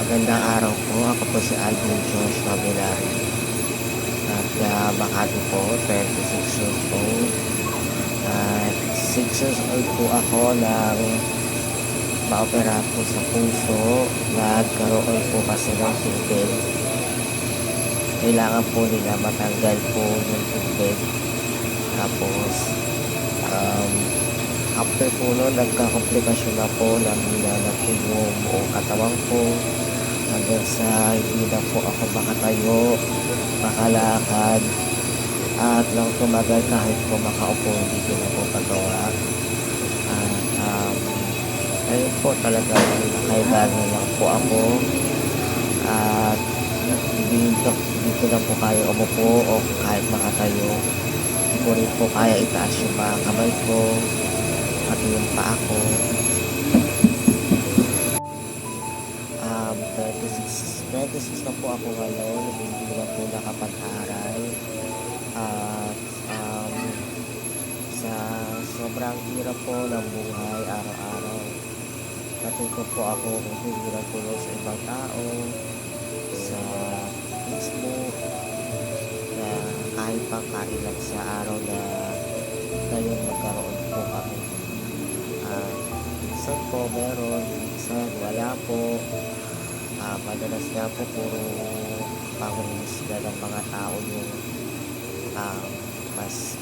Magandang araw po. Ako po si Alvin Joshua Vilari. At Makati po, 26 years old. At 6 years old po ako nang maopera po sa puso. Nagkaroon po kasi ng tubig. Kailangan po nila matanggal po yung tubig. Tapos, after po nun, nagka-komplikasyon na po. Namina na po yung buong katawan ko. Hanggang sa hindi na po ako makatayo, makalakad, at nang tumagal kahit po makaupo, hindi ko na po pagawa. At ayun po talagang nakaibagan lang po ako. At hindi ko na po kaya umupo o kahit makatayo. Hindi ko rin po kaya itaas yung mga kamay ko at yung paa ko. 26 na po ako ngayon, hindi na po nakapag-aral. At sa sobrang hirap po ng buhay araw-araw, natuto po ako kung hindi na tulong sa ibang tao, sa Facebook, na kahit pangkain lang sa araw na ngayon magkaroon po kami. Minsan po meron, minsan wala po. Madalas nga po puro panghusga ng mga tao yung mas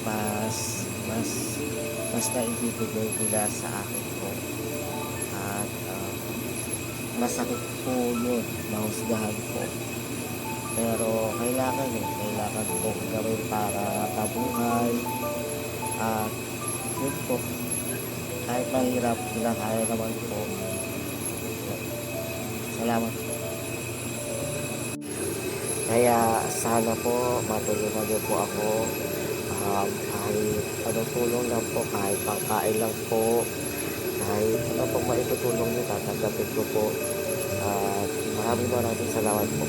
naibibigay nila sa akin po. At masakit po yun, mahusgahan po. Pero kailangan po gawin para mabuhay. At yun po, kahit mahirap, kaya naman po. Salamat. Kaya sana po matulungan niyo po ako, kahit anong tulong lang po, kahit pangkain lang po, kahit ano pong maitutulong niyo, tatanggapin ko po. At maraming salamat po.